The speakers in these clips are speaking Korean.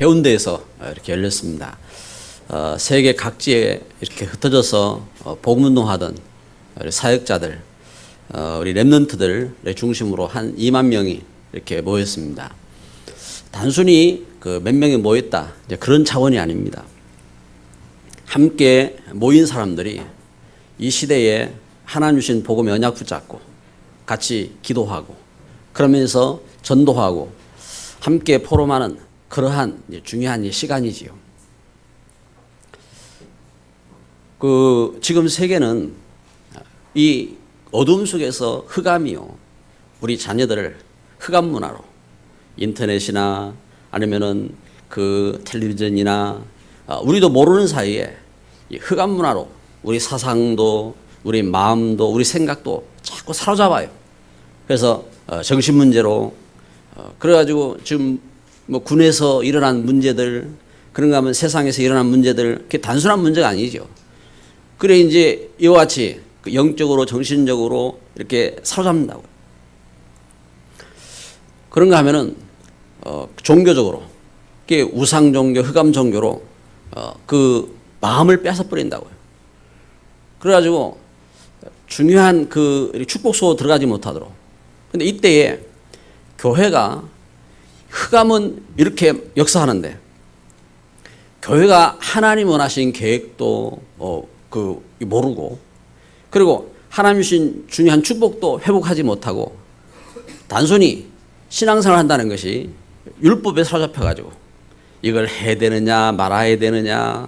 해운대에서 이렇게 열렸습니다. 세계 각지에 이렇게 흩어져서 복음운동하던 우리 사역자들, 우리 렘넌트들 중심으로 한 2만 명이 이렇게 모였습니다. 단순히 그 몇 명이 모였다, 이제 그런 차원이 아닙니다. 함께 모인 사람들이 이 시대에 하나님 주신 복음에 언약 붙잡고 같이 기도하고 그러면서 전도하고 함께 포럼하는 그러한 중요한 시간이지요. 지금 세계는 이 어둠 속에서 흑암이요, 우리 자녀들을 흑암 문화로 인터넷이나 아니면은 그 텔레비전이나 우리도 모르는 사이에 이 흑암 문화로 우리 사상도 우리 마음도 우리 생각도 자꾸 사로잡아요. 그래서 정신 문제로 그래가지고 지금 뭐 군에서 일어난 문제들, 그런가 하면 세상에서 일어난 문제들, 그게 단순한 문제가 아니죠. 그래 이제 이와 같이 영적으로 정신적으로 이렇게 사로잡는다고요. 그런가 하면은 종교적으로, 그게 우상 종교, 흑암 종교로 그 마음을 뺏어 버린다고요. 그래가지고 중요한 그 축복소 들어가지 못하도록. 근데 이때에 교회가, 흑암은 이렇게 역사하는데 교회가 하나님 원하신 계획도 모르고, 그리고 하나님 주신 중요한 축복도 회복하지 못하고 단순히 신앙생활을 한다는 것이 율법에 사로잡혀가지고 이걸 해야 되느냐 말아야 되느냐.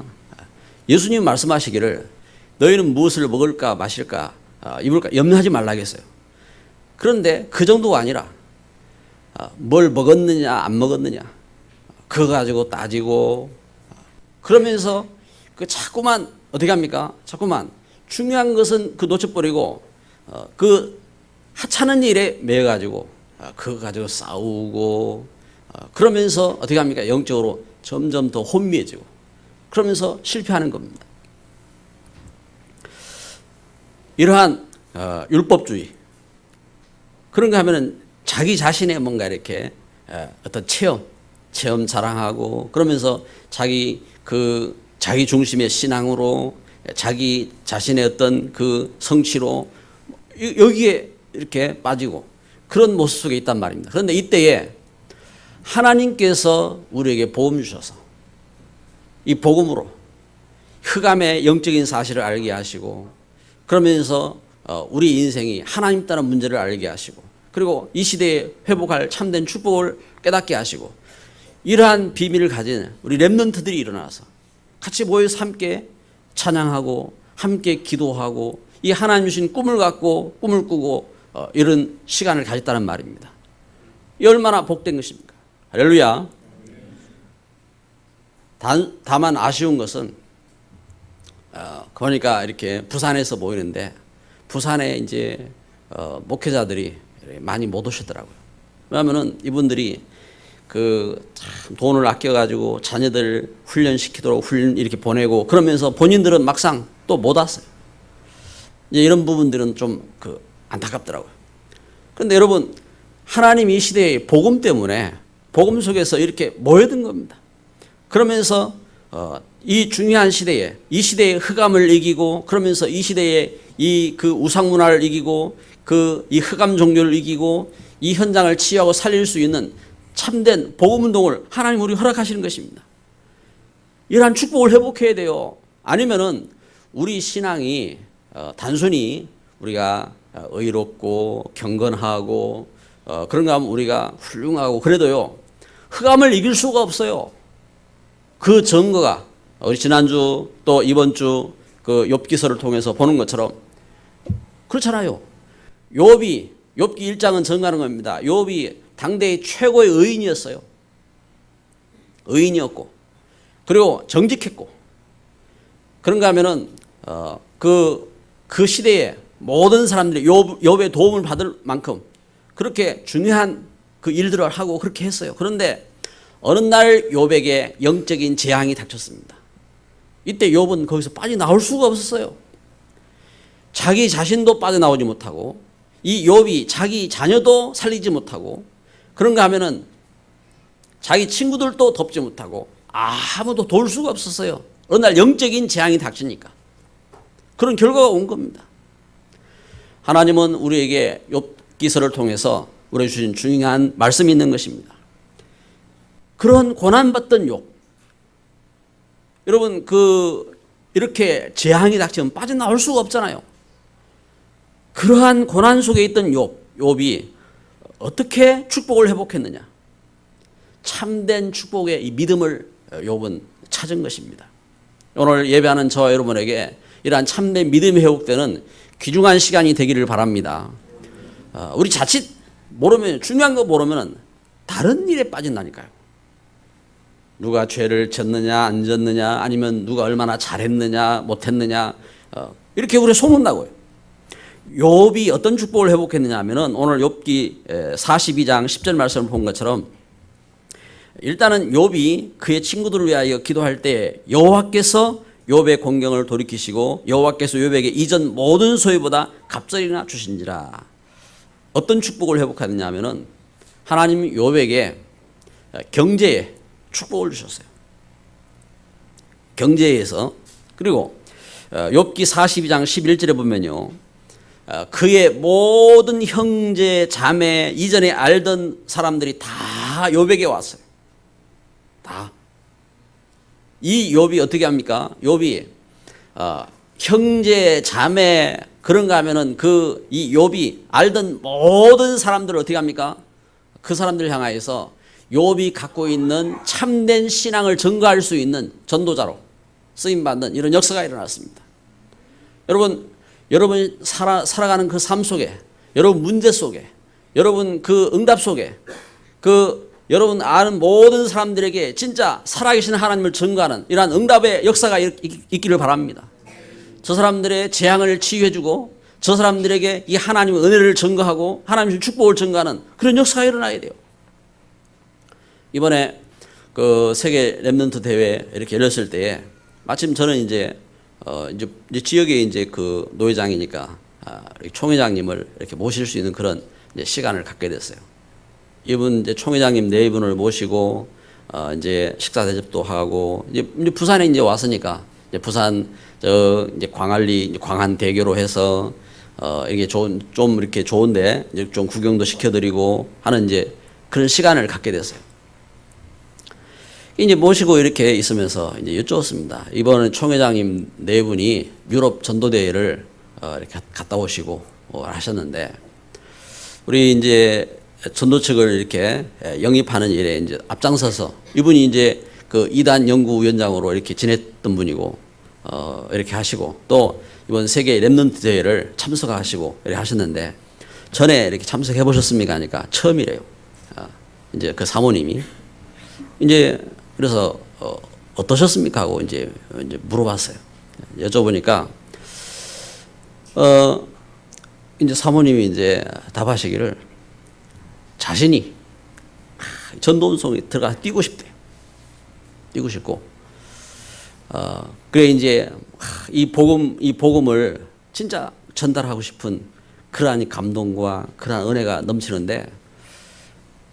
예수님 말씀하시기를 너희는 무엇을 먹을까 마실까 입을까 염려하지 말라겠어요. 그런데 그 정도가 아니라 뭘 먹었느냐 안 먹었느냐 그거 가지고 따지고, 그러면서 그 자꾸만 어떻게 합니까? 자꾸만 중요한 것은 그 놓쳐버리고 그 하찮은 일에 매여가지고 그거 가지고 싸우고, 그러면서 어떻게 합니까? 영적으로 점점 더 혼미해지고 그러면서 실패하는 겁니다. 이러한 율법주의, 그런가 하면은 자기 자신의 뭔가 이렇게 어떤 체험 자랑하고 그러면서 자기 중심의 신앙으로 자기 자신의 어떤 그 성취로 여기에 이렇게 빠지고 그런 모습 속에 있단 말입니다. 그런데 이때에 하나님께서 우리에게 복음 주셔서 이 복음으로 흑암의 영적인 사실을 알게 하시고 그러면서 우리 인생이 하나님 따른 문제를 알게 하시고 그리고 이 시대에 회복할 참된 축복을 깨닫게 하시고, 이러한 비밀을 가진 우리 렘넌트들이 일어나서 같이 모여서 함께 찬양하고 함께 기도하고 이 하나님 주신 꿈을 갖고 꿈을 꾸고 이런 시간을 가졌다는 말입니다. 이 얼마나 복된 것입니까? 할렐루야. 다만 아쉬운 것은 그러니까 이렇게 부산에서 모이는데 부산에 이제 목회자들이 많이 못 오시더라고요. 왜냐하면은 이분들이 참 돈을 아껴가지고 자녀들 훈련시키도록 이렇게 보내고 그러면서 본인들은 막상 또 못 왔어요. 이제 이런 부분들은 좀 안타깝더라고요. 그런데 여러분, 하나님 이 시대의 복음 때문에 복음 속에서 이렇게 모여든 겁니다. 그러면서 이 중요한 시대에 이 시대의 흑암을 이기고 그러면서 이 시대의 그 우상 문화를 이기고 이 흑암 종교를 이기고 이 현장을 치유하고 살릴 수 있는 참된 복음 운동을 하나님 우리 허락하시는 것입니다. 이러한 축복을 회복해야 돼요. 아니면은 우리 신앙이 단순히 우리가 의롭고 경건하고 그런가 하면 우리가 훌륭하고 그래도요 흑암을 이길 수가 없어요. 그 증거가 우리 지난주 또 이번 주 욥기서를 통해서 보는 것처럼 그렇잖아요. 욥기 1장은 증거하는 겁니다. 욥이 당대의 최고의 의인이었어요. 의인이었고 그리고 정직했고, 그런가 하면은 그 시대에 모든 사람들이 욥의 도움을 받을 만큼 그렇게 중요한 그 일들을 하고 그렇게 했어요. 그런데 어느 날 욥에게 영적인 재앙이 닥쳤습니다. 이때 욥은 거기서 빠져나올 수가 없었어요. 자기 자신도 빠져나오지 못하고 이 욥이 자기 자녀도 살리지 못하고, 그런가 하면은 자기 친구들도 돕지 못하고 아무도 도울 수가 없었어요. 어느 날 영적인 재앙이 닥치니까. 그런 결과가 온 겁니다. 하나님은 우리에게 욥기서를 통해서 우리에게 주신 중요한 말씀이 있는 것입니다. 그런 고난받던 욥, 여러분 이렇게 재앙이 닥치면 빠져나올 수가 없잖아요. 그러한 고난 속에 있던 욥이 어떻게 축복을 회복했느냐? 참된 축복의 이 믿음을 욥은 찾은 것입니다. 오늘 예배하는 저와 여러분에게 이러한 참된 믿음이 회복되는 귀중한 시간이 되기를 바랍니다. 우리 자칫 모르면, 중요한 거 모르면 다른 일에 빠진다니까요. 누가 죄를 졌느냐 안 졌느냐, 아니면 누가 얼마나 잘했느냐 못했느냐, 이렇게 우리 소문나고요. 욥이 어떤 축복을 회복했느냐 하면은 오늘 욥기 42장 10절 말씀을 본 것처럼, 일단은 욥이 그의 친구들을 위하여 기도할 때 여호와께서 욥의 공경을 돌이키시고 여호와께서 욥에게 이전 모든 소유보다 갑절이나 주신지라. 어떤 축복을 회복하느냐 하면은 하나님 욥에게 경제에 축복을 주셨어요. 경제에서. 그리고 욥기 42장 11절에 보면요, 그의 모든 형제 자매 이전에 알던 사람들이 다 욥에게 왔어요. 다. 이 욥이 어떻게 합니까? 욥이 형제 자매 그런가 하면은 이 욥이 알던 모든 사람들을 어떻게 합니까? 그 사람들을 향하여서 욥이 갖고 있는 참된 신앙을 증거할 수 있는 전도자로 쓰임받는 이런 역사가 일어났습니다. 여러분 살아가는 그 삶 속에, 여러분 문제 속에, 여러분 그 응답 속에, 여러분 아는 모든 사람들에게 진짜 살아계신 하나님을 증거하는 이러한 응답의 역사가 있기를 바랍니다. 저 사람들의 재앙을 치유해주고 저 사람들에게 이 하나님의 은혜를 증거하고 하나님의 축복을 증거하는 그런 역사가 일어나야 돼요. 이번에 그 세계 랩넌트 대회 이렇게 열렸을 때에 마침 저는 이제 지역에 이제 그 노회장이니까 총회장님을 이렇게 모실 수 있는 그런 이제 시간을 갖게 됐어요. 이분 이제 총회장님 네 분을 모시고 이제 식사 대접도 하고 이제 부산에 이제 왔으니까 이제 부산 이제 광안리 이제 광안대교로 해서 이게 좀 이렇게 좋은데 이제 좀 구경도 시켜드리고 하는 이제 그런 시간을 갖게 됐어요. 이제 모시고 이렇게 있으면서 이제 여쭈었습니다. 이번에 총회장님 네 분이 유럽 전도대회를 이렇게 갔다 오시고 하셨는데, 우리 이제 전도 측을 이렇게 영입하는 일에 이제 앞장서서 이분이 이제 그 2단 연구위원장으로 이렇게 지냈던 분이고, 이렇게 하시고 또 이번 세계 랩넌트 대회를 참석하시고 이렇게 하셨는데, 전에 이렇게 참석해 보셨습니까? 하니까 처음이래요. 이제 그 사모님이 이제 그래서 어떠셨습니까? 하고 이제 물어봤어요. 여쭤보니까 이제 사모님이 이제 답하시기를 자신이 전도운송에 들어가 뛰고 싶대요. 뛰고 싶고 그래 이제 이 복음을 진짜 전달하고 싶은 그러한 감동과 그러한 은혜가 넘치는데,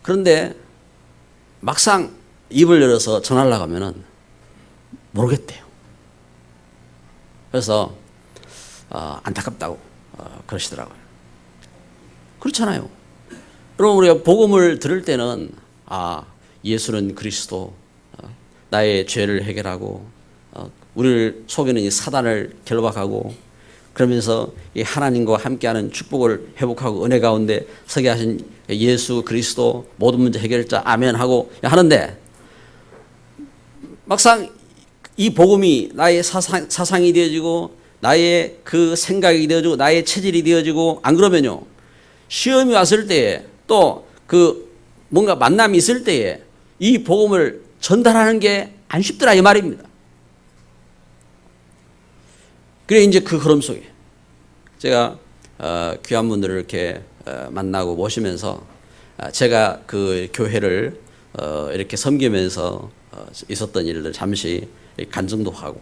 그런데 막상 입을 열어서 전하려고 하면은 모르겠대요. 그래서 안타깝다고 그러시더라고요. 그렇잖아요. 여러분, 우리가 복음을 들을 때는 예수는 그리스도, 나의 죄를 해결하고 우리를 속이는 이 사단을 결박하고, 그러면서 이 하나님과 함께하는 축복을 회복하고 은혜 가운데 서게 하신 예수 그리스도 모든 문제 해결자 아멘 하고 하는데, 막상 이 복음이 나의 사상이 되어지고 나의 그 생각이 되어지고 나의 체질이 되어지고, 안 그러면요 시험이 왔을 때에 또 그 뭔가 만남이 있을 때에 이 복음을 전달하는 게 안 쉽더라 이 말입니다. 그래 이제 그 흐름 속에 제가 귀한 분들을 이렇게 만나고 모시면서 제가 그 교회를 이렇게 섬기면서 있었던 일들 잠시 간증도 하고,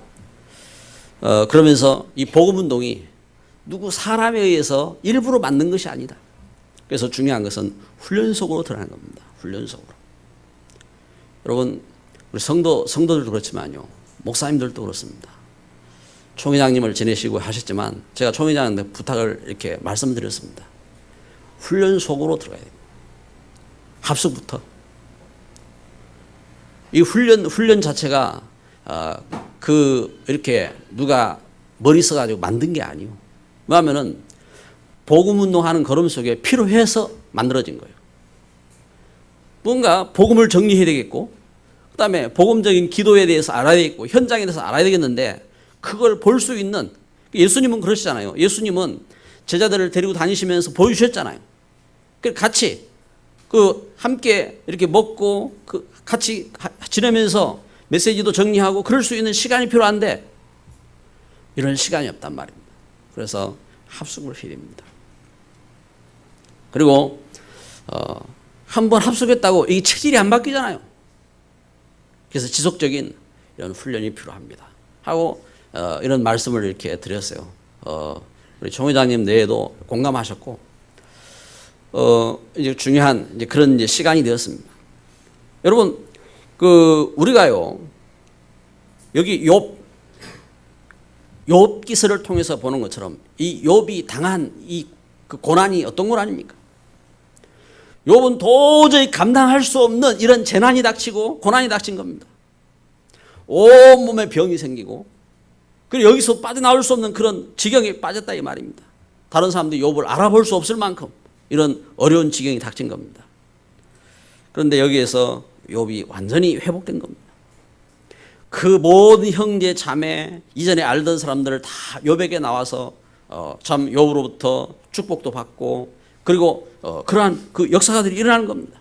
그러면서 이 복음 운동이 누구 사람에 의해서 일부러 만든 것이 아니다. 그래서 중요한 것은 훈련 속으로 들어가는 겁니다. 훈련 속으로. 여러분, 우리 성도들도 그렇지만요, 목사님들도 그렇습니다. 총회장님을 지내시고 하셨지만 제가 총회장한테 부탁을 이렇게 말씀드렸습니다. 훈련 속으로 들어가야 됩니다. 합숙부터. 이 훈련 자체가 이렇게 누가 머리 써가지고 만든 게 아니에요. 왜냐하면은 복음 운동하는 걸음 속에 필요해서 만들어진 거예요. 뭔가 복음을 정리해야 되겠고, 그다음에 복음적인 기도에 대해서 알아야 되겠고, 현장에 대해서 알아야 되겠는데, 그걸 볼 수 있는, 예수님은 그러시잖아요. 예수님은 제자들을 데리고 다니시면서 보여주셨잖아요. 같이 함께 이렇게 먹고 같이 지내면서 메시지도 정리하고 그럴 수 있는 시간이 필요한데 이런 시간이 없단 말입니다. 그래서 합숙을 해야 됩니다. 그리고 한번 합숙했다고 이 체질이 안 바뀌잖아요. 그래서 지속적인 이런 훈련이 필요합니다. 하고 이런 말씀을 이렇게 드렸어요. 우리 총 회장님 내에도 공감하셨고, 이제 중요한 이제 그런 이제 시간이 되었습니다. 여러분, 우리가요, 여기 욥 기서를 통해서 보는 것처럼 이 욥이 당한 그 고난이 어떤 고난입니까? 욥은 도저히 감당할 수 없는 이런 재난이 닥치고 고난이 닥친 겁니다. 온몸에 병이 생기고, 그리고 여기서 빠져나올 수 없는 그런 지경에 빠졌다 이 말입니다. 다른 사람들이 욥을 알아볼 수 없을 만큼 이런 어려운 지경이 닥친 겁니다. 그런데 여기에서 욥이 완전히 회복된 겁니다. 그 모든 형제 자매 이전에 알던 사람들을 다 욥에게 나와서 참 욥으로부터 축복도 받고, 그리고 그러한 그 역사가들이 일어나는 겁니다.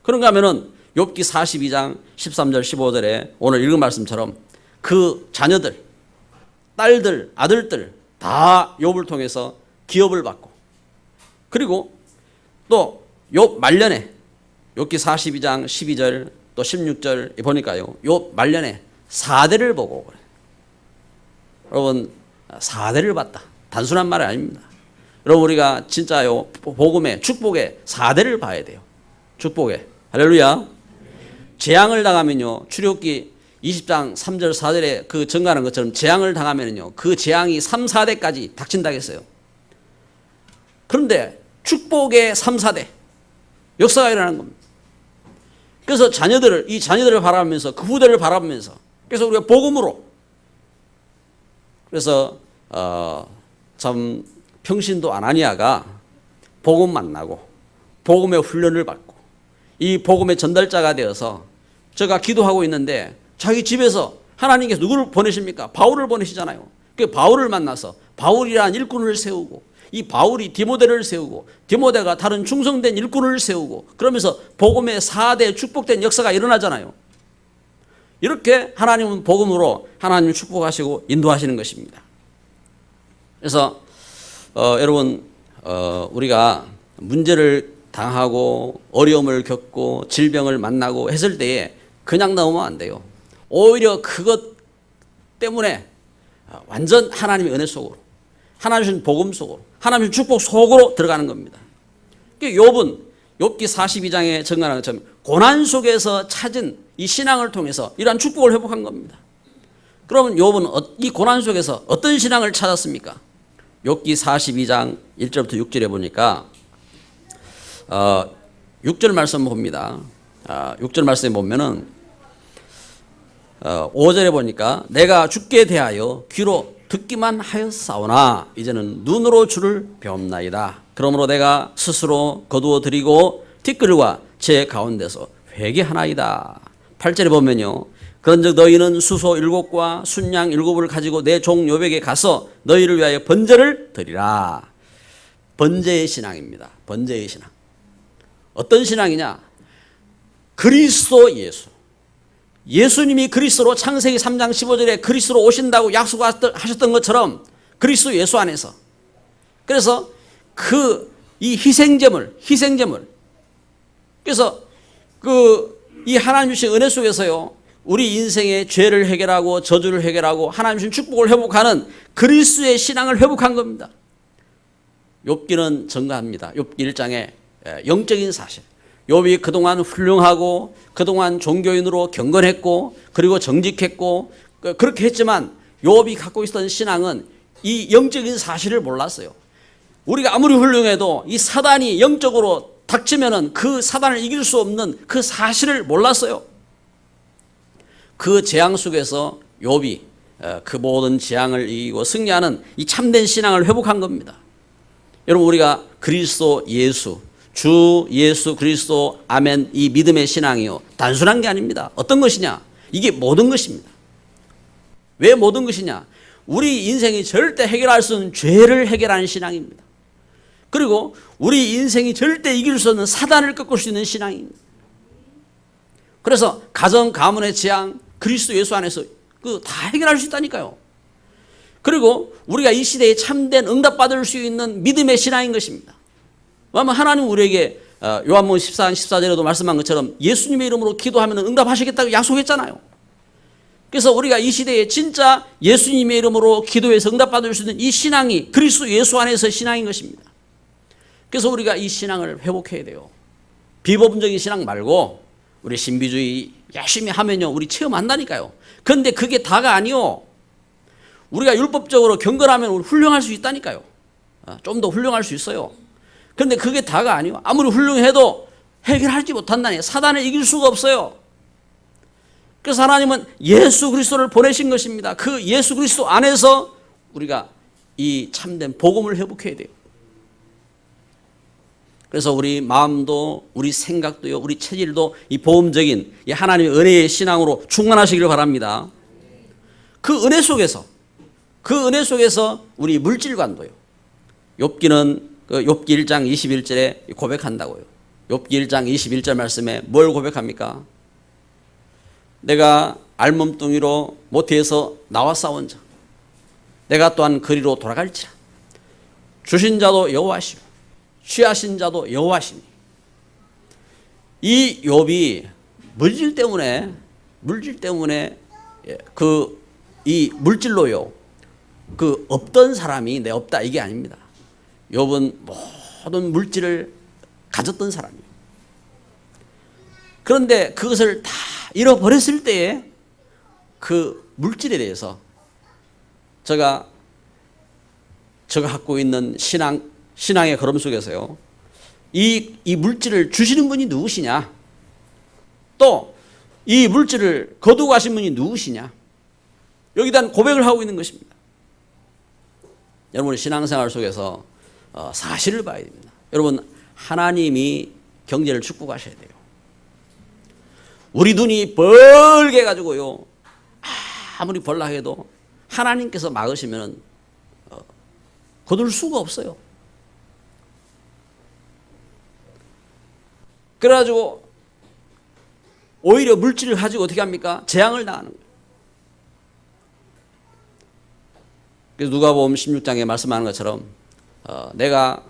그런가 하면은 욥기 42장 13절 15절에 오늘 읽은 말씀처럼 그 자녀들, 딸들, 아들들 다 욥을 통해서 기업을 받고, 그리고 또 욥 말년에 욥기 42장 12절 또 16절 보니까요, 욥 말년에 4대를 보고 그래요. 여러분, 4대를 봤다. 단순한 말이 아닙니다. 여러분, 우리가 진짜요, 복음의 축복의 4대를 봐야 돼요. 축복의. 할렐루야. 재앙을 당하면요, 출애굽기 20장 3절 4절에 그 증가하는 것처럼 재앙을 당하면요, 그 재앙이 3, 4대까지 닥친다고 했어요. 그런데 축복의 3, 4대 역사가 일어나는 겁니다. 그래서 이 자녀들을 바라보면서 그 후대를 바라보면서, 그래서 우리가 복음으로, 그래서 참 평신도 아나니아가 복음 만나고 복음의 훈련을 받고 이 복음의 전달자가 되어서, 제가 기도하고 있는데 자기 집에서 하나님께서 누구를 보내십니까? 바울을 보내시잖아요. 그 바울을 만나서 바울이라는 일꾼을 세우고, 이 바울이 디모데를 세우고, 디모데가 다른 충성된 일꾼을 세우고, 그러면서 복음의 4대 축복된 역사가 일어나잖아요. 이렇게 하나님은 복음으로 하나님을 축복하시고 인도하시는 것입니다. 그래서 여러분, 우리가 문제를 당하고 어려움을 겪고 질병을 만나고 했을 때에 그냥 넘으면 안 돼요. 오히려 그것 때문에 완전 하나님의 은혜 속으로, 하나님 주신 복음 속으로, 하나님 주신 축복 속으로 들어가는 겁니다. 욥은 욥기 42장에 증언한 것처럼 고난 속에서 찾은 이 신앙을 통해서 이러한 축복을 회복한 겁니다. 그러면 욥은 이 고난 속에서 어떤 신앙을 찾았습니까? 욥기 42장 1절부터 6절에 보니까 6절 말씀 봅니다. 6절 말씀에 보면은 5절에 보니까 내가 주께 대하여 귀로 듣기만 하였사오나 이제는 눈으로 주를 배움나이다. 그러므로 내가 스스로 거두어 드리고 티끌과 제 가운데서 회개하나이다. 8절에 보면요, 그런즉 너희는 수소 7과 순양 7을 가지고 내 종 욥에게 가서 너희를 위하여 번제를 드리라. 번제의 신앙입니다. 번제의 신앙. 어떤 신앙이냐? 그리스도 예수. 예수님이 그리스도로 창세기 3장 15절에 그리스도로 오신다고 약속하셨던 것처럼 그리스도 예수 안에서, 그래서 이 희생제물, 그래서 이 하나님 주신 은혜 속에서요, 우리 인생의 죄를 해결하고 저주를 해결하고 하나님 주신 축복을 회복하는 그리스도의 신앙을 회복한 겁니다. 욥기는 증거합니다. 욥기 1장의 영적인 사실. 욥이 그동안 훌륭하고 그동안 종교인으로 경건했고 그리고 정직했고 그렇게 했지만 욥이 갖고 있었던 신앙은 이 영적인 사실을 몰랐어요. 우리가 아무리 훌륭해도 이 사단이 영적으로 닥치면은 그 사단을 이길 수 없는 그 사실을 몰랐어요. 그 재앙 속에서 욥이 그 모든 재앙을 이기고 승리하는 이 참된 신앙을 회복한 겁니다. 여러분, 우리가 그리스도 예수, 주 예수 그리스도 아멘, 이 믿음의 신앙이요, 단순한 게 아닙니다. 어떤 것이냐? 이게 모든 것입니다. 왜 모든 것이냐? 우리 인생이 절대 해결할 수 없는 죄를 해결하는 신앙입니다. 그리고 우리 인생이 절대 이길 수 없는 사단을 꺾을 수 있는 신앙입니다. 그래서 가정, 가문의 재앙, 그리스도 예수 안에서 그 다 해결할 수 있다니까요. 그리고 우리가 이 시대에 참된 응답받을 수 있는 믿음의 신앙인 것입니다. 왜냐하면 하나님 우리에게 요한복음 14장 14절에도 말씀한 것처럼 예수님의 이름으로 기도하면 응답하시겠다고 약속했잖아요. 그래서 우리가 이 시대에 진짜 예수님의 이름으로 기도해서 응답받을 수 있는 이 신앙이 그리스도 예수 안에서 신앙인 것입니다. 그래서 우리가 이 신앙을 회복해야 돼요. 비법적인 신앙 말고 우리 신비주의 열심히 하면요, 우리 체험한다니까요. 그런데 그게 다가 아니요. 우리가 율법적으로 경건하면 우리 훌륭할 수 있다니까요. 좀 더 훌륭할 수 있어요. 그런데 그게 다가 아니요. 아무리 훌륭해도 해결하지 못한다니, 사단을 이길 수가 없어요. 그래서 하나님은 예수 그리스도를 보내신 것입니다. 그 예수 그리스도 안에서 우리가 이 참된 복음을 회복해야 돼요. 그래서 우리 마음도 우리 생각도요, 우리 체질도 이 보험적인 이 하나님의 은혜의 신앙으로 충만하시기를 바랍니다. 그 은혜 속에서 우리 물질관도요. 욥기는 욥기 1장 21절에 고백한다고요. 욥기 1장 21절 말씀에 뭘 고백합니까? 내가 알몸뚱이로 모태에서 나와 싸운 자, 내가 또한 그리로 돌아갈지라. 주신 자도 여호와시고 취하신 자도 여호와시니. 이 욥이 물질 때문에 이 물질로요, 그 없던 사람이 내 없다 이게 아닙니다. 욥은 모든 물질을 가졌던 사람이에요. 그런데 그것을 다 잃어버렸을 때에 그 물질에 대해서 제가 갖고 있는 신앙의 걸음 속에서요, 이 물질을 주시는 분이 누구시냐, 또 이 물질을 거두고 가신 분이 누구시냐, 여기에 대한 고백을 하고 있는 것입니다. 여러분의 신앙생활 속에서 사실을 봐야 됩니다. 여러분, 하나님이 경제를 축복하셔야 돼요. 우리 눈이 벌게 가지고요, 아무리 벌라 해도 하나님께서 막으시면 거둘 수가 없어요. 그래가지고 오히려 물질을 가지고 어떻게 합니까? 재앙을 당하는 거예요. 그래서 누가복음 16장에 말씀하는 것처럼 내가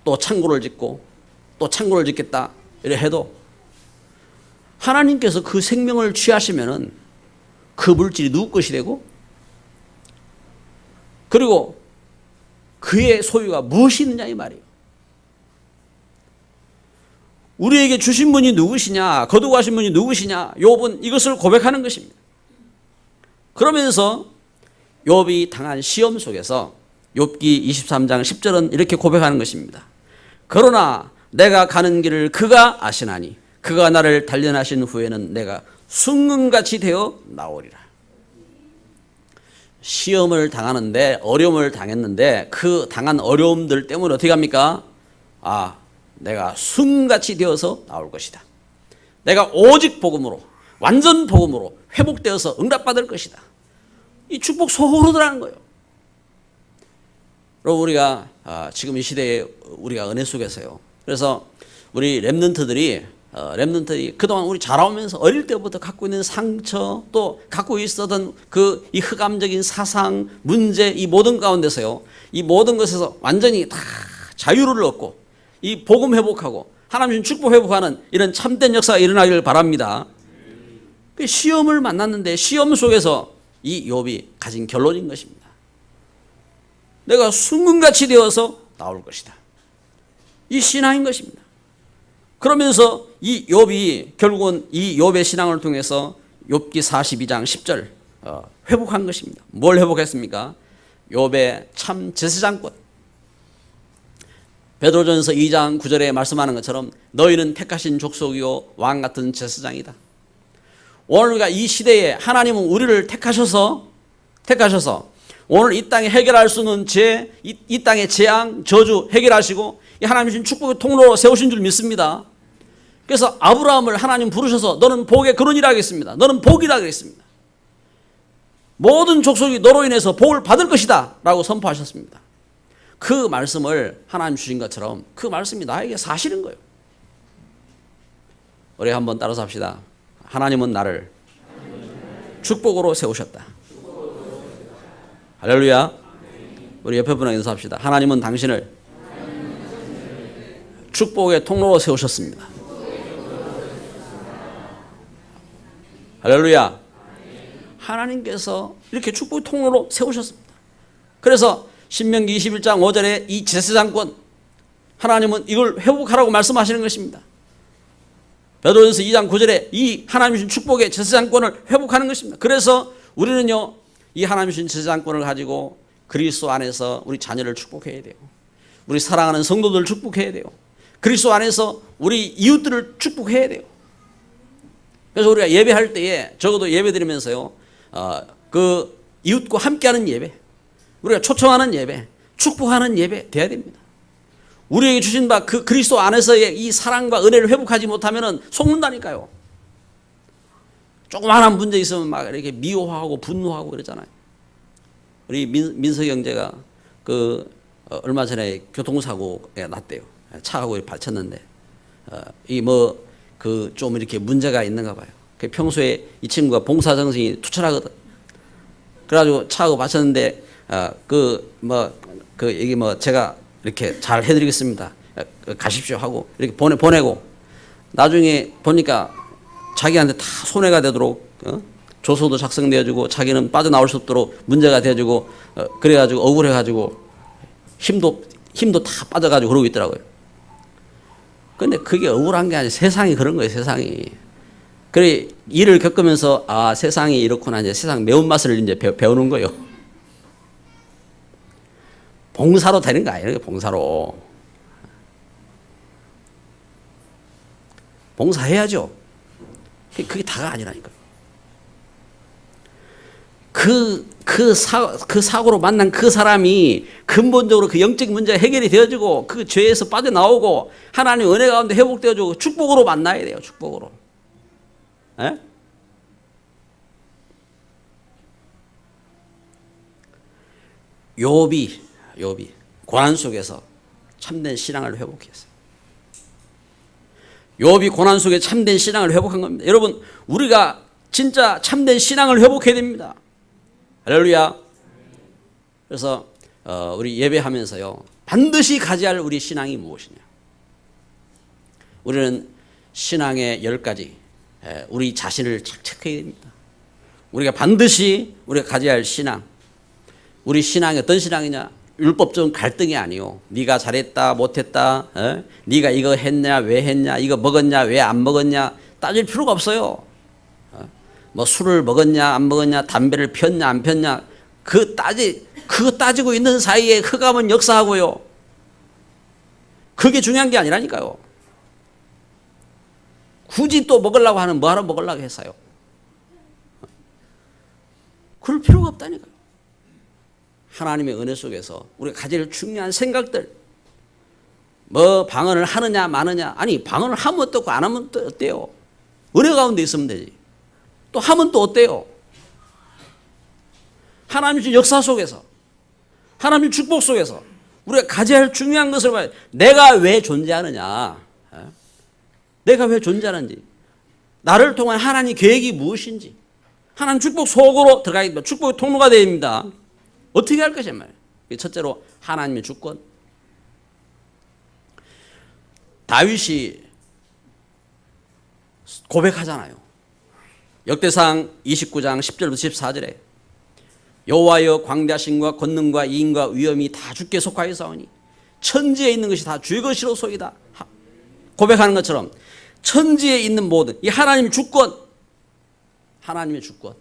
또 창고를 짓고 또 창고를 짓겠다 이래 해도 하나님께서 그 생명을 취하시면은 그 물질이 누구 것이 되고, 그리고 그의 소유가 무엇이 있느냐 이 말이에요. 우리에게 주신 분이 누구시냐, 거두고 가신 분이 누구시냐, 욥은 이것을 고백하는 것입니다. 그러면서 욥이 당한 시험 속에서 욥기 23장 10절은 이렇게 고백하는 것입니다. 그러나 내가 가는 길을 그가 아시나니 그가 나를 단련하신 후에는 내가 순금같이 되어 나오리라. 시험을 당하는데, 어려움을 당했는데 그 당한 어려움들 때문에 어떻게 합니까? 내가 순금같이 되어서 나올 것이다. 내가 오직 복음으로, 완전 복음으로 회복되어서 응답받을 것이다. 이 축복 속으로 들어가는 거예요. 그리고 우리가 지금 이 시대에 우리가 은혜 속에서요, 그래서 우리 렘넌트들이 그동안 우리 자라오면서 어릴 때부터 갖고 있는 상처, 또 갖고 있었던 이 흑암적인 사상, 문제, 이 모든 가운데서요, 이 모든 것에서 완전히 다 자유를 얻고 이 복음 회복하고 하나님 축복 회복하는 이런 참된 역사가 일어나기를 바랍니다. 시험을 만났는데 시험 속에서 이 욥이 가진 결론인 것입니다. 내가 순금같이 되어서 나올 것이다. 이 신앙인 것입니다. 그러면서 이 욥이 결국은 이 욥의 신앙을 통해서 욥기 42장 10절 회복한 것입니다. 뭘 회복했습니까? 욥의 참 제사장권. 베드로전서 2장 9절에 말씀하는 것처럼 너희는 택하신 족속이요 왕 같은 제사장이다. 오늘 우리가 이 시대에 하나님은 우리를 택하셔서 오늘 이 땅에 해결할 수 없는 죄, 이 땅의 재앙, 저주 해결하시고 이 하나님 주신 축복의 통로로 세우신 줄 믿습니다. 그래서 아브라함을 하나님 부르셔서 너는 복의 근원이라 하겠습니다. 너는 복이라 그랬습니다. 모든 족속이 너로 인해서 복을 받을 것이다 라고 선포하셨습니다. 그 말씀을 하나님 주신 것처럼 그 말씀이 나에게 사실인 거예요. 우리 한번 따라서 합시다. 하나님은 나를 축복으로 세우셨다. 할렐루야. 우리 옆에 분에게 인사합시다. 하나님은 당신을 축복의 통로로 세우셨습니다. 할렐루야. 하나님께서 이렇게 축복의 통로로 세우셨습니다. 그래서 신명기 21장 5절에 이 제사장권, 하나님은 이걸 회복하라고 말씀하시는 것입니다. 베드로전서 2장 9절에 이 하나님 주신 축복의 제사장권을 회복하는 것입니다. 그래서 우리는요, 이 하나님 주신 제사장권을 가지고 그리스도 안에서 우리 자녀를 축복해야 돼요. 우리 사랑하는 성도들을 축복해야 돼요. 그리스도 안에서 우리 이웃들을 축복해야 돼요. 그래서 우리가 예배할 때에 적어도 예배 드리면서요, 그 이웃과 함께하는 예배, 우리가 초청하는 예배, 축복하는 예배 돼야 됩니다. 우리에게 주신 바 그 그리스도 안에서의 이 사랑과 은혜를 회복하지 못하면 속는다니까요. 조그마한 문제 있으면 막 이렇게 미워하고 분노하고 그러잖아요. 우리 민석이 형제가 얼마 전에 교통사고가 났대요. 차하고 발쳤는데 좀 이렇게 문제가 있는가 봐요. 평소에 이 친구가 봉사 정신이 투철하거든. 그래가지고 차하고 발쳤는데 제가 이렇게 잘 해드리겠습니다. 가십시오 하고 이렇게 보내고 나중에 보니까 자기한테 다 손해가 되도록 조서도 작성되어주고 자기는 빠져나올 수 없도록 문제가 되어주고 그래가지고 억울해가지고 힘도 다 빠져가지고 그러고 있더라고요. 근데 그게 억울한 게 아니라 세상이 그런 거예요. 세상이. 그래 일을 겪으면서 세상이 이렇구나, 이제 세상 매운맛을 이제 배우는 거예요. 봉사로 되는 거 아니에요. 봉사로. 봉사해야죠. 그게 다가 아니라니까요. 그 사고로 만난 그 사람이 근본적으로 그 영적 문제가 해결이 되어지고 그 죄에서 빠져나오고 하나님의 은혜 가운데 회복되어지고 축복으로 만나야 돼요. 축복으로. 에? 욥이 고난 속에서 참된 신앙을 회복했어요. 욥이 고난 속에 참된 신앙을 회복한 겁니다. 여러분, 우리가 진짜 참된 신앙을 회복해야 됩니다. 할렐루야. 그래서 우리 예배하면서요, 반드시 가져야 할 우리 신앙이 무엇이냐. 우리는 신앙의 10가지 우리 자신을 체크해야 됩니다. 우리가 반드시 우리가 가져야 할 신앙, 우리 신앙이 어떤 신앙이냐. 율법적인 갈등이 아니요. 네가 잘했다 못했다, 네가 이거 했냐 왜 했냐, 이거 먹었냐 왜 안 먹었냐 따질 필요가 없어요. 뭐 술을 먹었냐 안 먹었냐, 담배를 폈냐 안 폈냐, 그거 따지고 있는 사이에 흑암은 역사하고요. 그게 중요한 게 아니라니까요. 굳이 또 먹으려고 하는 뭐하러 먹으려고 했어요. 그럴 필요가 없다니까요. 하나님의 은혜 속에서 우리가 가질 중요한 생각들, 뭐 방언을 하느냐 마느냐, 아니 방언을 하면 어떻고 안 하면 또 어때요? 은혜 가운데 있으면 되지. 또 하면 또 어때요? 하나님의 주신 역사 속에서, 하나님의 축복 속에서 우리가 가져야 할 중요한 것을 봐야 돼. 내가 왜 존재하느냐, 내가 왜 존재하는지, 나를 통한 하나님의 계획이 무엇인지, 하나님 축복 속으로 들어가야 됩니다. 축복의 통로가 되어야 됩니다. 어떻게 할 것이냐 말이에요. 첫째로 하나님의 주권. 다윗이 고백하잖아요. 역대상 29장 10절부터 14절에 여호와여 광대하심과 권능과 이인과 위엄이 다 주께 속하였사오니 천지에 있는 것이 다 주의 것이로소이다 고백하는 것처럼 천지에 있는 모든 이 하나님의 주권, 하나님의 주권.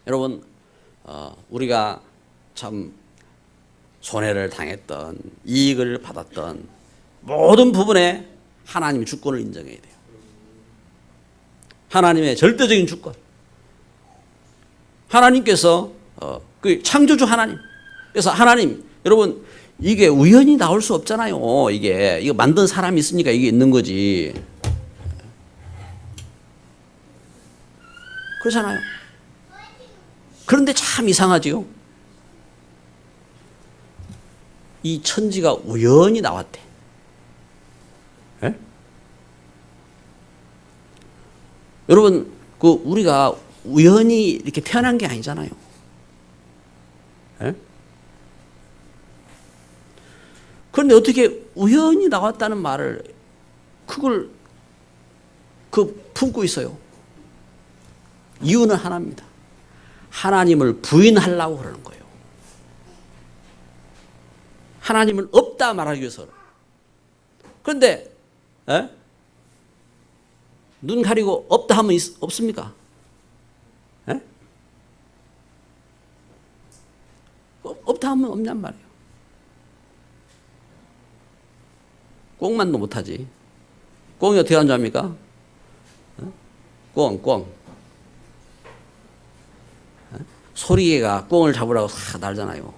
여러분 우리가 참 손해를 당했던 이익을 받았던 모든 부분에 하나님의 주권을 인정해야 돼요. 하나님의 절대적인 주권. 하나님께서 그 창조주 하나님. 그래서 하나님, 여러분 이게 우연히 나올 수 없잖아요. 이거 만든 사람이 있으니까 이게 있는 거지. 그렇잖아요. 그런데 참 이상하지요. 이 천지가 우연히 나왔대. 에? 여러분, 우리가 우연히 이렇게 태어난 게 아니잖아요. 에? 그런데 어떻게 우연히 나왔다는 말을 그걸 품고 있어요. 이유는 하나입니다. 하나님을 부인하려고 그러는 거예요. 하나님은 없다 말하기 위해서. 그런데 눈 가리고 없다 하면 없습니까? 에? 없다 하면 없냔 말이에요. 꽁만도 못하지. 꽁이 어떻게 하는 줄 압니까? 꽁. 소리개가 꽁을 잡으라고 싹 날잖아요.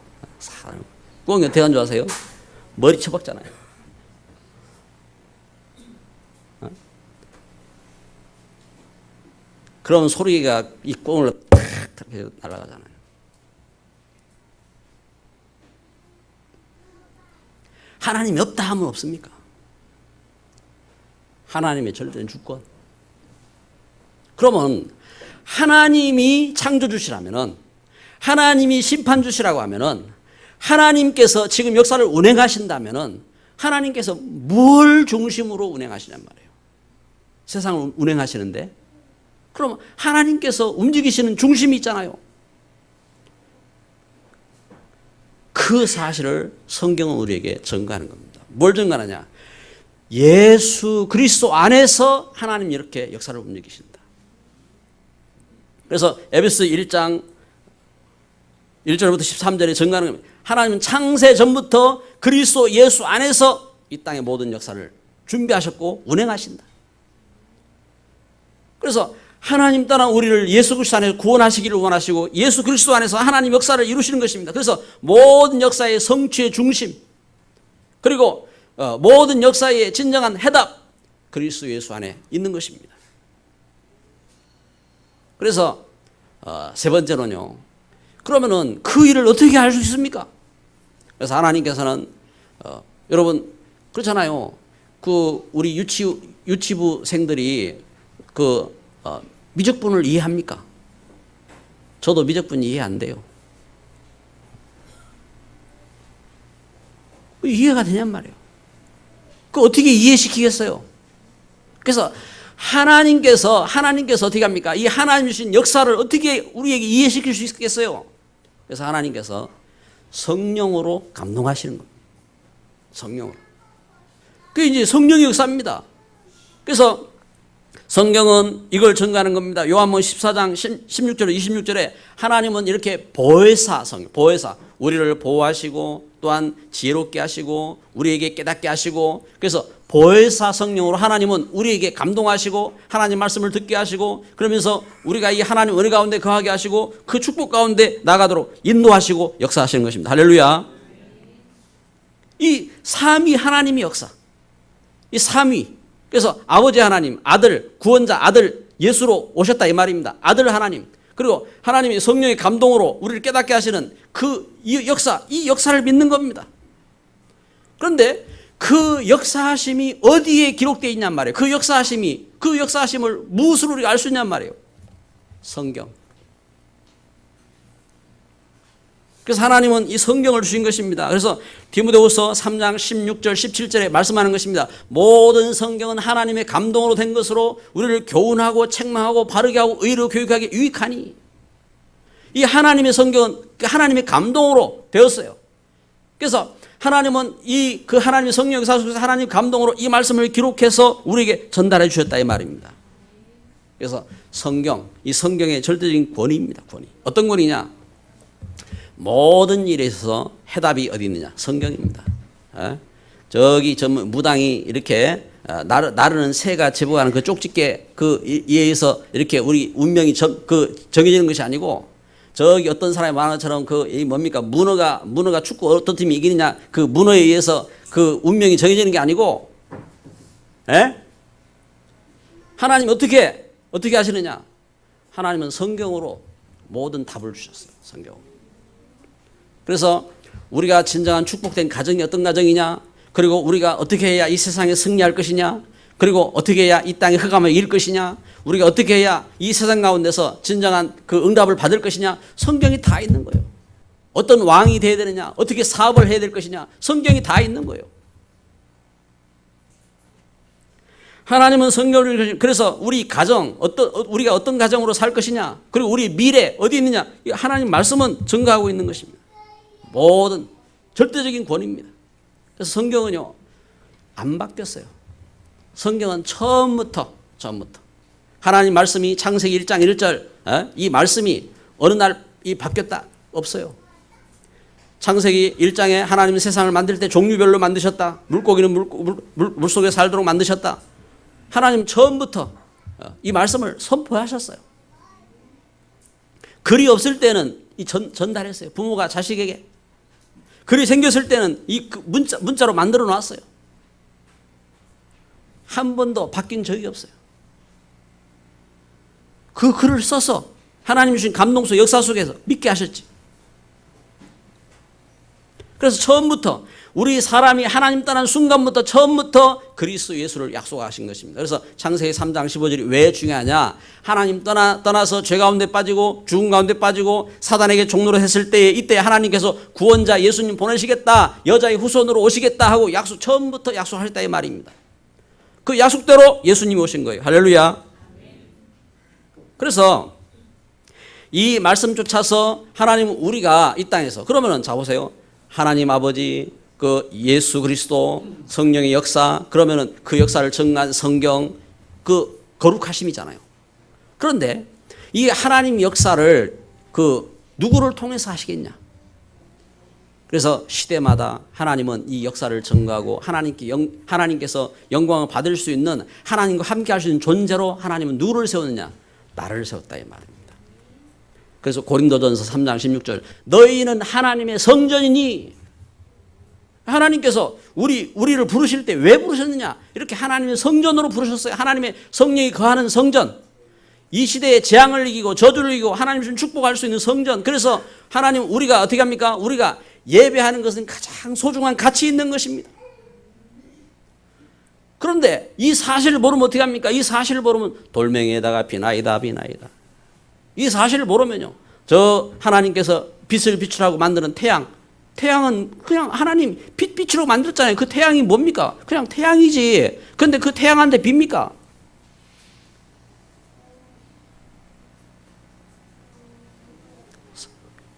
꽁이 어떻게 하는 줄 아세요? 머리 쳐박잖아요. 그러면 소리개가 이 꽁을 탁 이렇게 날아가잖아요. 하나님이 없다 하면 없습니까? 하나님의 절대적인 주권. 그러면 하나님이 창조주시라면은, 하나님이 심판주시라고 하면은, 하나님께서 지금 역사를 운행하신다면은 하나님께서 뭘 중심으로 운행하시냔 말이에요. 세상을 운행하시는데, 그럼 하나님께서 움직이시는 중심이 있잖아요. 그 사실을 성경은 우리에게 증거하는 겁니다. 뭘 증거하느냐? 예수 그리스도 안에서 하나님이 이렇게 역사를 움직이신다. 그래서 에베소 1장 1절부터 13절에 증거하는 겁니다. 하나님은 창세 전부터 그리스도 예수 안에서 이 땅의 모든 역사를 준비하셨고 운행하신다. 그래서 하나님 따라 우리를 예수 그리스도 안에서 구원하시기를 원하시고 예수 그리스도 안에서 하나님 역사를 이루시는 것입니다. 그래서 모든 역사의 성취의 중심, 그리고 모든 역사의 진정한 해답, 그리스도 예수 안에 있는 것입니다. 그래서 세 번째로는요, 그러면은 그 일을 어떻게 할 수 있습니까? 그래서 하나님께서는 여러분 그렇잖아요. 우리 유치부생들이 미적분을 이해합니까? 저도 미적분 이해 안 돼요. 이해가 되냔 말이에요. 어떻게 이해시키겠어요? 그래서 하나님께서 어떻게 합니까? 이 하나님 주신 역사를 어떻게 우리에게 이해시킬 수 있겠어요? 그래서 하나님께서 성령으로 감동하시는 겁니다. 성령으로. 그게 이제 성령의 역사입니다. 그래서 성경은 이걸 증거하는 겁니다. 요한복음 14장 16절 26절에 하나님은 이렇게 보혜사, 우리를 보호하시고 또한 지혜롭게 하시고 우리에게 깨닫게 하시고, 그래서 보혜사 성령으로 하나님은 우리에게 감동하시고 하나님 말씀을 듣게 하시고, 그러면서 우리가 이 하나님 은혜 가운데 거하게 하시고 그 축복 가운데 나가도록 인도하시고 역사하시는 것입니다. 할렐루야. 이 삼위 하나님의 역사, 이 삼위. 그래서 아버지 하나님, 아들, 구원자 아들 예수로 오셨다 이 말입니다. 아들 하나님, 그리고 하나님이 성령의 감동으로 우리를 깨닫게 하시는 이 역사를 믿는 겁니다. 그런데 그 역사하심이 어디에 기록되어 있냔 말이에요. 그 역사하심을 무엇으로 우리가 알 수 있냔 말이에요. 성경. 그래서 하나님은 이 성경을 주신 것입니다. 그래서 디모데후서 3장 16절 17절에 말씀하는 것입니다. 모든 성경은 하나님의 감동으로 된 것으로 우리를 교훈하고 책망하고 바르게 하고 의로 교육하기 유익하니. 이 하나님의 성경은 하나님의 감동으로 되었어요. 그래서 하나님은 그 하나님의 성령 역사 속에서 하나님 감동으로 이 말씀을 기록해서 우리에게 전달해 주셨다 이 말입니다. 그래서 이 성경의 절대적인 권위입니다. 권위. 어떤 권위냐? 모든 일에 있어서 해답이 어디 있느냐? 성경입니다. 저기 무당이 이렇게 나르는 새가 제복하는 그 쪽집게 이에 의해서 이렇게 우리 운명이 정해지는 것이 아니고, 저기 어떤 사람이 말하는 것처럼 뭡니까? 문어가 축구 어떤 팀이 이기느냐? 그 문어에 의해서 그 운명이 정해지는 게 아니고, 하나님 어떻게 하시느냐? 하나님은 성경으로 모든 답을 주셨어요. 성경으로. 그래서 우리가 진정한 축복된 가정이 어떤 가정이냐? 그리고 우리가 어떻게 해야 이 세상에 승리할 것이냐? 그리고 어떻게 해야 이 땅의 흑암을 이길 것이냐? 우리가 어떻게 해야 이 세상 가운데서 진정한 그 응답을 받을 것이냐? 성경이 다 있는 거예요. 어떤 왕이 되어야 되느냐? 어떻게 사업을 해야 될 것이냐? 성경이 다 있는 거예요. 하나님은 성경을, 그래서 우리 가정, 우리가 어떤 가정으로 살 것이냐? 그리고 우리 미래 어디 있느냐? 하나님 말씀은 증거하고 있는 것입니다. 모든 절대적인 권위입니다. 그래서 성경은요, 안 바뀌었어요. 성경은 처음부터 하나님 말씀이 창세기 1장 1절 이 말씀이 어느 날 바뀌었다 없어요. 창세기 1장에 하나님은 세상을 만들 때 종류별로 만드셨다. 물고기는 물속에 살도록 만드셨다. 하나님 처음부터 이 말씀을 선포하셨어요. 글이 없을 때는 전달했어요. 부모가 자식에게. 글이 생겼을 때는 문자로 만들어 놨어요. 한 번도 바뀐 적이 없어요. 그 글을 써서 하나님 주신 감동 속 역사 속에서 믿게 하셨지. 그래서 처음부터 우리 사람이 하나님 떠난 순간부터 처음부터 그리스도 예수를 약속하신 것입니다. 그래서 창세기 3장 15절이 왜 중요하냐? 하나님 떠나서 죄 가운데 빠지고 죽음 가운데 빠지고 사단에게 종노릇 했을 때에 이때 하나님께서 구원자 예수님 보내시겠다, 여자의 후손으로 오시겠다 하고 처음부터 약속하셨다 이 말입니다. 그 약속대로 예수님이 오신 거예요. 할렐루야. 그래서 이 말씀 쫓아서 하나님은 우리가 이 땅에서, 그러면은 자 보세요. 하나님 아버지, 그 예수 그리스도, 성령의 역사, 그러면은 그 역사를 증거한 성경, 그 거룩하심이잖아요. 그런데 이 하나님 역사를 누구를 통해서 하시겠냐? 그래서 시대마다 하나님은 이 역사를 증거하고 하나님께서 영광을 받을 수 있는, 하나님과 함께 할 수 있는 존재로 하나님은 누구를 세웠느냐? 나를 세웠다 이 말입니다. 그래서 고린도전서 3장 16절 너희는 하나님의 성전이니, 하나님께서 우리를 부르실 때 왜 부르셨느냐? 이렇게 하나님의 성전으로 부르셨어요. 하나님의 성령이 거하는 성전, 이 시대의 재앙을 이기고 저주를 이기고 하나님 주신 축복할 수 있는 성전. 그래서 하나님 우리가 어떻게 합니까? 우리가 예배하는 것은 가장 소중한 가치 있는 것입니다. 그런데 이 사실을 모르면 어떻게 합니까? 이 사실을 모르면 돌멩이에다가 비나이다. 이 사실을 모르면요, 저 하나님께서 빛을 비추라고 만드는 태양은 그냥 하나님 빛 비추라고 만들었잖아요. 그 태양이 뭡니까? 그냥 태양이지. 그런데 그 태양한테 빕니까?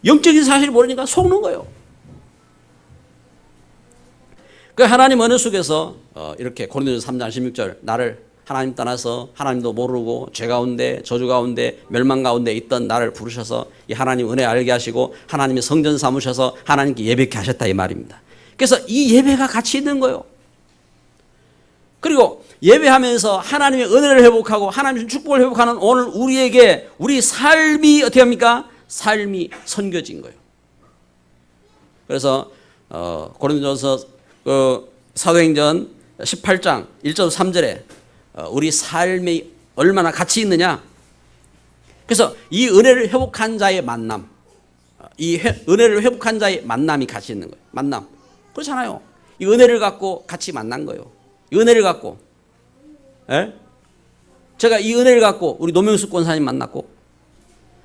영적인 사실을 모르니까 속는 거예요. 그 하나님 은혜 속에서 이렇게 고린도전서 3장 16절 나를 하나님 떠나서 하나님도 모르고 죄 가운데 저주 가운데 멸망 가운데 있던 나를 부르셔서 이 하나님 은혜 알게 하시고 하나님의 성전 삼으셔서 하나님께 예배케 하셨다 이 말입니다. 그래서 이 예배가 가치 있는 거예요. 그리고 예배하면서 하나님의 은혜를 회복하고 하나님의 축복을 회복하는 오늘 우리에게 우리 삶이 어떻게 합니까? 삶이 선교진 거예요. 그래서 고린도전서 사도행전 18장 1절 3절에 우리 삶이 얼마나 가치 있느냐. 그래서 이 은혜를 회복한 자의 만남, 은혜를 회복한 자의 만남이 가치 있는 거예요. 만남. 그렇잖아요. 이 은혜를 갖고 같이 만난 거예요. 이 은혜를 갖고, 제가 이 은혜를 갖고 우리 노명수 권사님 만났고,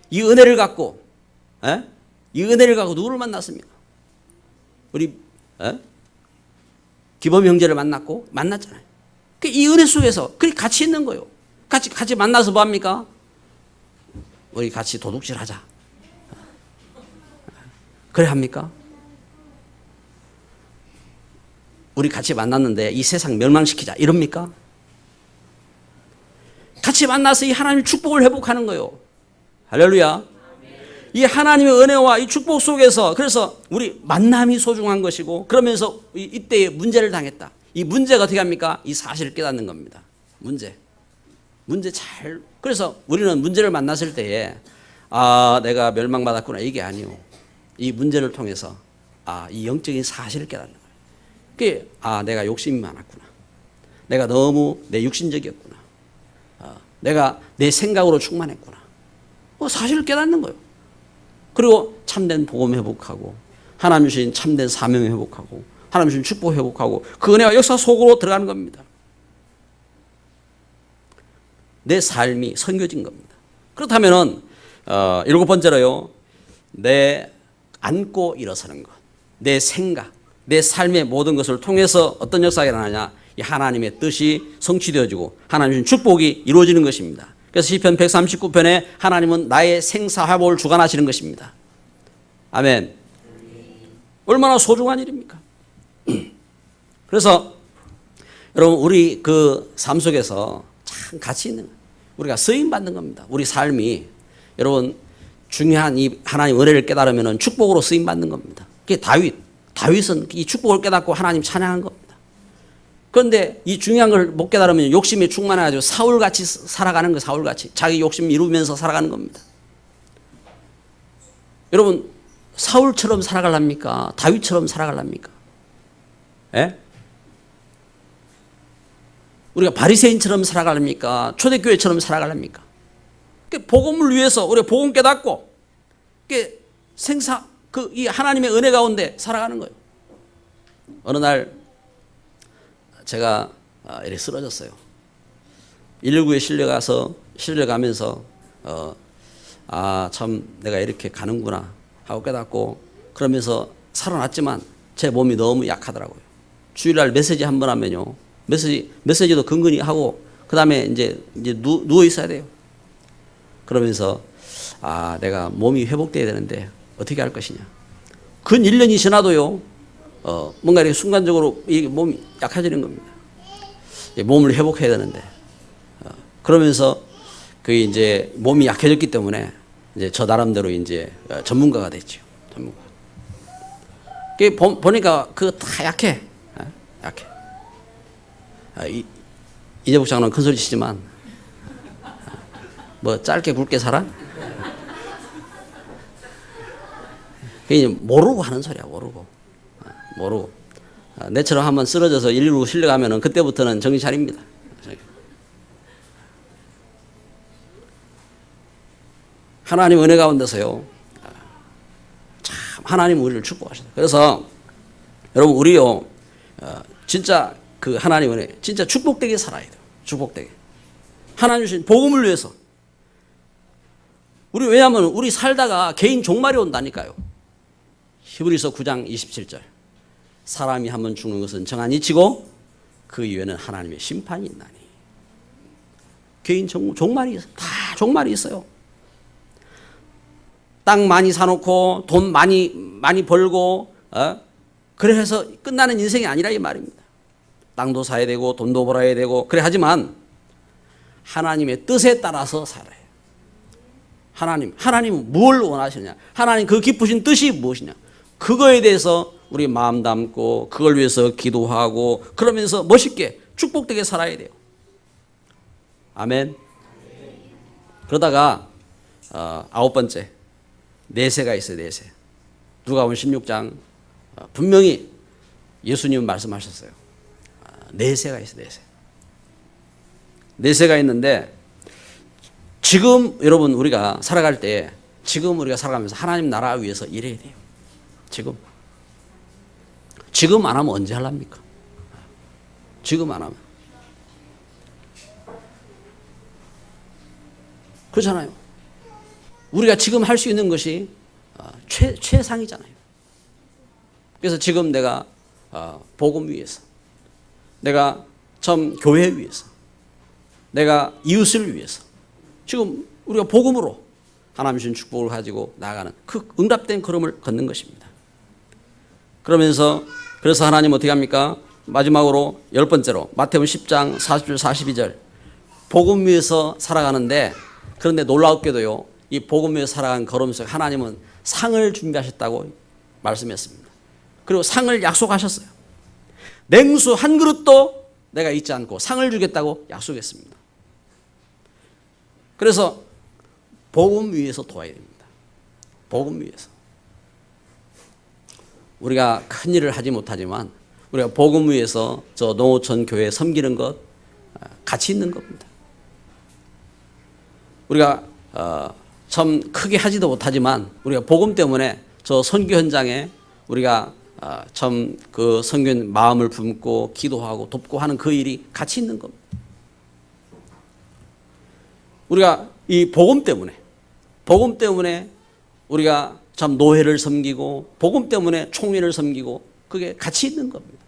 이 은혜를 갖고, 이 은혜를 갖고 누구를 만났습니까? 우리 기범 형제를 만났잖아요. 이 은혜 속에서 그게 같이 있는 거예요. 같이 만나서 뭐 합니까? 우리 같이 도둑질 하자. 그래 합니까? 우리 같이 만났는데 이 세상 멸망시키자 이럽니까? 같이 만나서 이 하나님의 축복을 회복하는 거예요. 할렐루야. 이 하나님의 은혜와 이 축복 속에서 그래서 우리 만남이 소중한 것이고 그러면서 이때에 문제를 당했다. 이 문제가 어떻게 합니까? 이 사실을 깨닫는 겁니다. 문제 잘. 그래서 우리는 문제를 만났을 때에 내가 멸망받았구나 이게 아니요. 이 문제를 통해서 이 영적인 사실을 깨닫는 거예요. 그게 내가 욕심이 많았구나. 내가 너무 내 육신적이었구나. 내가 내 생각으로 충만했구나. 사실을 깨닫는 거예요. 그리고 참된 복음 회복하고 하나님 주신 참된 사명 회복하고 하나님 주신 축복 회복하고 그 은혜와 역사 속으로 들어가는 겁니다. 내 삶이 선교진 겁니다. 그렇다면은 7번째로요. 내 안고 일어서는 것. 내 생각, 내 삶의 모든 것을 통해서 어떤 역사가 일어나냐? 이 하나님의 뜻이 성취되어지고 하나님의 축복이 이루어지는 것입니다. 그래서 시편 139편에 하나님은 나의 생사화복을 주관하시는 것입니다. 아멘. 얼마나 소중한 일입니까? 그래서 여러분 우리 그 삶 속에서 참 가치 있는 우리가 쓰임 받는 겁니다. 우리 삶이 여러분 중요한 이 하나님 은혜를 깨달으면 축복으로 쓰임 받는 겁니다. 그게 다윗은 이 축복을 깨닫고 하나님 찬양한 겁니다. 그런데 이 중요한 걸 못 깨달으면 욕심이 충만해가지고 사울같이 살아가는 거예요. 사울같이 자기 욕심 이루면서 살아가는 겁니다. 여러분 사울처럼 살아가랍니까? 다윗처럼 살아가랍니까? 예? 우리가 바리새인처럼 살아가랍니까? 초대교회처럼 살아가랍니까? 복음을 위해서 우리가 복음 깨닫고 이 하나님의 은혜 가운데 살아가는 거예요. 어느 날 제가 이렇게 쓰러졌어요. 119에 실려가면서 참 내가 이렇게 가는구나 하고 깨닫고 그러면서 살아났지만 제 몸이 너무 약하더라고요. 주일날 메시지 한 번 하면요. 메시지도 근근히 하고 그 다음에 이제 누워 있어야 돼요. 그러면서 내가 몸이 회복돼야 되는데 어떻게 할 것이냐. 근 1년이 지나도요. 뭔가 이렇게 순간적으로 이 몸이 약해지는 겁니다. 몸을 회복해야 되는데 그러면서 그 이제 몸이 약해졌기 때문에 이제 저 나름대로 이제 전문가가 됐죠. 전문가. 보니까 그거 다 약해. 약해. 이재복 장로는 큰 소리 치지만 뭐 짧게 굵게 살아? 그게 모르고 하는 소리야. 모르고. 내처럼 한번 쓰러져서 119 실려가면은 그때부터는 정신 차립니다. 하나님 은혜 가운데서요. 참 하나님 우리를 축복하셨어요. 그래서 여러분 우리요 진짜 그 하나님 은혜 진짜 축복되게 살아야 돼요. 축복되게. 하나님 주신 복음을 위해서. 왜냐하면 우리 살다가 개인 종말이 온다니까요. 히브리서 9장 27절. 사람이 한번 죽는 것은 정한 이치고 그 이후에는 하나님의 심판이 있나니. 개인 종말이 다 종말이 있어요. 땅 많이 사놓고 돈 많이 벌고 그래 해서 끝나는 인생이 아니라 이 말입니다. 땅도 사야 되고 돈도 벌어야 되고 그래 하지만 하나님의 뜻에 따라서 살아요. 하나님은 뭘 원하시느냐? 하나님 그 깊으신 뜻이 무엇이냐? 그거에 대해서 우리 마음 담고 그걸 위해서 기도하고 그러면서 멋있게 축복되게 살아야 돼요. 아멘. 그러다가 9번째 내세가 있어요. 내세. 누가복음 16장 분명히 예수님은 말씀하셨어요. 내세가 있어요. 내세. 내세가 있는데 지금 여러분 우리가 살아갈 때 지금 우리가 살아가면서 하나님 나라 위해서 일해야 돼요. 지금 안 하면 언제 하랍니까? 지금 안 하면. 그렇잖아요. 우리가 지금 할 수 있는 것이 최상이잖아요. 그래서 지금 내가 복음 위해서, 내가 참 교회 위해서, 내가 이웃을 위해서 지금 우리가 복음으로 하나님 주신 축복을 가지고 나아가는 그 응답된 걸음을 걷는 것입니다. 그래서 하나님 어떻게 합니까? 마지막으로 10번째로 마태복음 10장 40절 42절 복음 위에서 살아가는데, 그런데 놀랍게도요, 이 복음 위에서 살아간 걸음 속에 하나님은 상을 준비하셨다고 말씀했습니다. 그리고 상을 약속하셨어요. 냉수 한 그릇도 내가 잊지 않고 상을 주겠다고 약속했습니다. 그래서 복음 위에서 도와야 됩니다. 복음 위에서. 우리가 큰 일을 하지 못하지만 우리가 복음 위에서 저 농어촌 교회에 섬기는 것 가치 있는 겁니다. 우리가 참 크게 하지도 못하지만 우리가 복음 때문에 저 선교 현장에 우리가 참 그 선교인 마음을 품고 기도하고 돕고 하는 그 일이 가치 있는 겁니다. 우리가 이 복음 때문에 우리가 참 노회를 섬기고 복음 때문에 총회를 섬기고 그게 가치 있는 겁니다.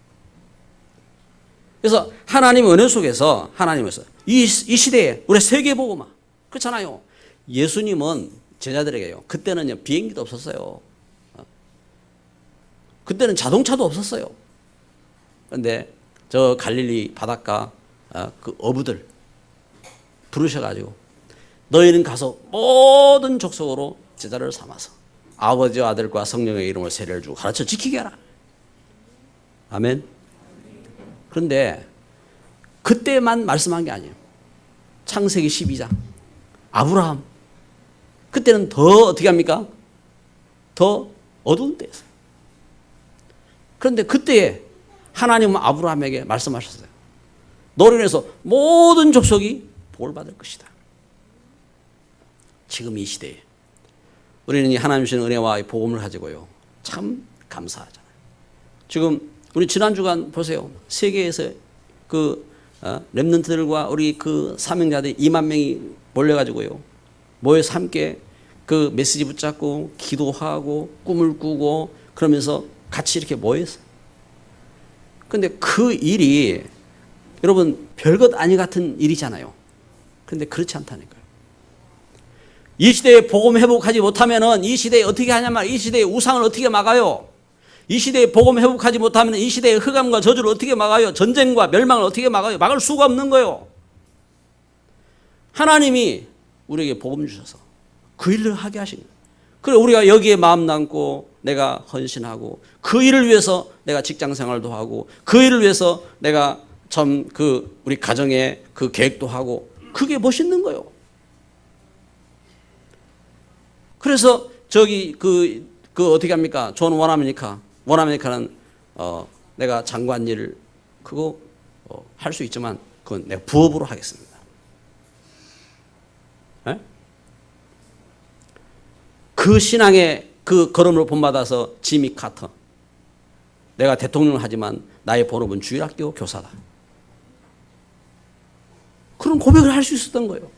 그래서 하나님의 은혜 속에서 하나님께서 이 시대에 우리 세계 복음화 그렇잖아요. 예수님은 제자들에게요. 그때는요 비행기도 없었어요. 그때는 자동차도 없었어요. 그런데 저 갈릴리 바닷가 그 어부들 부르셔가지고 너희는 가서 모든 족속으로 제자를 삼아서 아버지와 아들과 성령의 이름으로 세례를 주고 가르쳐 지키게 하라. 아멘. 그런데 그때만 말씀한 게 아니에요. 창세기 12장 아브라함 그때는 더 어떻게 합니까? 더 어두운 때였어요. 그런데 그때에 하나님은 아브라함에게 말씀하셨어요. 너로 인해서 모든 족속이 복을 받을 것이다. 지금 이 시대에 우리는 이 하나님 주신 은혜와 복음을 가지고요 참 감사하잖아요. 지금 우리 지난 주간 보세요. 세계에서 그 렘넌트들과 우리 그 사명자들이 2만 명이 몰려가지고요 모여서 함께 그 메시지 붙잡고 기도하고 꿈을 꾸고 그러면서 같이 이렇게 모였어요. 그런데 그 일이 여러분 별것 아니 같은 일이잖아요. 그런데 그렇지 않다니까요. 이 시대에 복음 회복하지 못하면은 이 시대에 어떻게 하냐면 이 시대의 우상을 어떻게 막아요? 이 시대에 복음 회복하지 못하면 이 시대의 흑암과 저주를 어떻게 막아요? 전쟁과 멸망을 어떻게 막아요? 막을 수가 없는 거예요. 하나님이 우리에게 복음 주셔서 그 일을 하게 하신 거예요. 그래 우리가 여기에 마음 담고 내가 헌신하고 그 일을 위해서 내가 직장 생활도 하고 그 일을 위해서 내가 참 그 우리 가정에 그 계획도 하고 그게 멋있는 거예요. 그래서 저기 그 어떻게 합니까? 존 원아메리카는 내가 장관 일 그거 할 수 있지만 그건 내가 부업으로 하겠습니다. 에? 그 신앙의 그 걸음을 본받아서 지미 카터 내가 대통령을 하지만 나의 본업은 주일학교 교사다. 그런 고백을 할 수 있었던 거예요.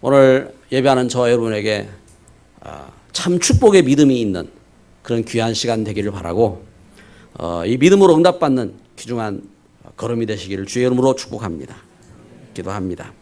오늘 예배하는 저와 여러분에게 참 축복의 믿음이 있는 그런 귀한 시간 되기를 바라고 이 믿음으로 응답받는 귀중한 걸음이 되시기를 주의 이름으로 축복합니다. 기도합니다.